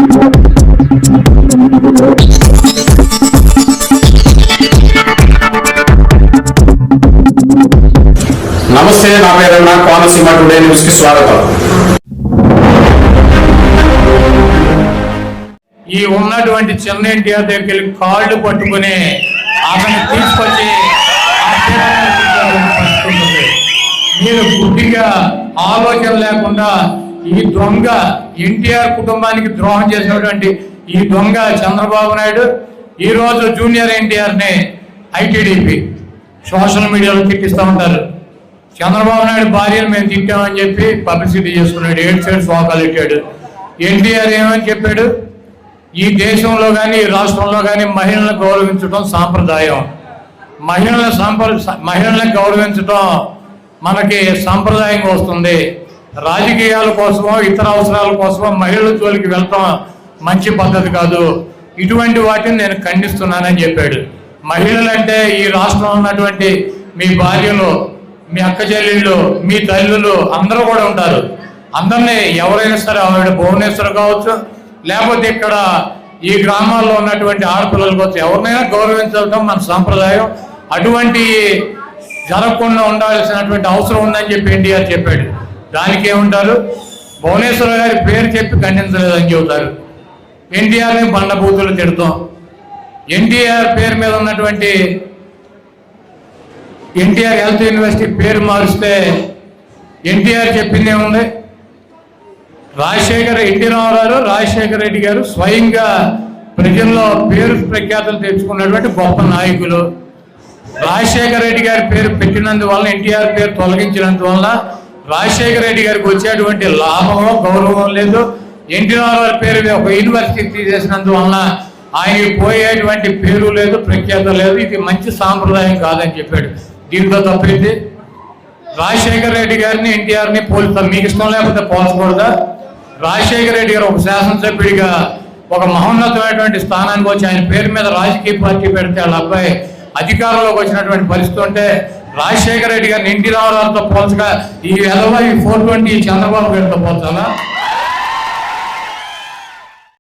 నమస్తే, నా పేరు కోనసీమ టుడే న్యూస్ కి స్వాగతం. ఈ ఉన్నటువంటి చిన్న ఎన్టీఆర్ దగ్గరికి వెళ్ళి కాళ్ళు పట్టుకుని అతను తీసుకొచ్చి మీరు గుడ్డిగా ఆలోచన లేకుండా ఈ దొంగ ఎన్టీఆర్ కుటుంబానికి ద్రోహం చేసినటువంటి ఈ దొంగ చంద్రబాబు నాయుడు ఈరోజు జూనియర్ ఎన్టీఆర్ ని ఐటీడీపీ సోషల్ మీడియాలో తిట్టిస్తూ ఉంటారు. చంద్రబాబు నాయుడు భార్యను మేము తిట్టామని చెప్పి పబ్లిసిటీ చేసుకున్నాడు, 7 సైడ్ శోకాలు పెట్టాడు. ఎన్టీఆర్ ఏమని చెప్పాడు? ఈ దేశంలో కానీ ఈ రాష్ట్రంలో కానీ మహిళలను గౌరవించడం సాంప్రదాయం, మహిళలను గౌరవించడం మనకి సాంప్రదాయంగా వస్తుంది. రాజకీయాల కోసమో ఇతర అవసరాల కోసమో మహిళల జోలికి వెళ్తాం మంచి పద్ధతి కాదు. ఇటువంటి వాటిని నేను ఖండిస్తున్నానని చెప్పాడు. మహిళలంటే ఈ రాష్ట్రంలో ఉన్నటువంటి మీ భార్యలు, మీ అక్క చెల్లెళ్ళు, మీ తల్లులు అందరూ కూడా ఉంటారు. అందరినీ ఎవరైనా సరే, ఆవిడ భువనేశ్వర్ కావచ్చు, లేకపోతే ఇక్కడ ఈ గ్రామాల్లో ఉన్నటువంటి ఆడపిల్లల కోసం ఎవరినైనా గౌరవించడం మన సాంప్రదాయం. అటువంటి జరగకుండా ఉండాల్సినటువంటి అవసరం ఉందని చెప్పి ఎన్టీఆర్ చెప్పాడు. దానికి ఏముంటారు? భువనేశ్వర్ గారి పేరు చెప్పి ఖండించలేదని చెబుతారు. ఎన్టీఆర్ని బండబూతులు తిడతాం. ఎన్టీఆర్ పేరు మీద ఉన్నటువంటి ఎన్టీఆర్ హెల్త్ యూనివర్సిటీ పేరు మారిస్తే ఎన్టీఆర్ చెప్పింది ఏముంది? ఎన్టీ రామారావు, రాజశేఖర రెడ్డి గారు స్వయంగా ప్రజల్లో పేరు ప్రఖ్యాతులు తెచ్చుకున్నటువంటి గొప్ప నాయకులు. రాజశేఖర రెడ్డి గారి పేరు పెట్టినందువల్ల, ఎన్టీఆర్ పేరు తొలగించినందువల్ల రాజశేఖర రెడ్డి గారికి వచ్చేటువంటి లాభమో గౌరవం లేదు. ఎన్టీ రామారావు పేరు ఒక యూనివర్సిటీ తీసేసినందువల్ల ఆయనకి పోయేటువంటి పేరు లేదు, ప్రఖ్యాత లేదు. ఇది మంచి సాంప్రదాయం కాదని చెప్పాడు. దీంట్లో తప్పైంది. రాజశేఖర రెడ్డి గారిని ఎన్టీఆర్ని పోలుస్తాం, మీకు ఇష్టం లేకపోతే పోల్చకూడదా? రాజశేఖర రెడ్డి గారు ఒక శాసనసభ్యుడిగా ఒక మహోన్నతమైనటువంటి స్థానానికి వచ్చి ఆయన పేరు మీద రాజకీయ పార్టీ పెడితే వాళ్ళ అబ్బాయి అధికారంలోకి వచ్చినటువంటి పరిస్థితి ఉంటే రాజశేఖర రెడ్డి గారిని ఎన్టీ రామారావుతో పోల్చగా ఈ 420 చంద్రబాబు గారితో పోల్చాలా?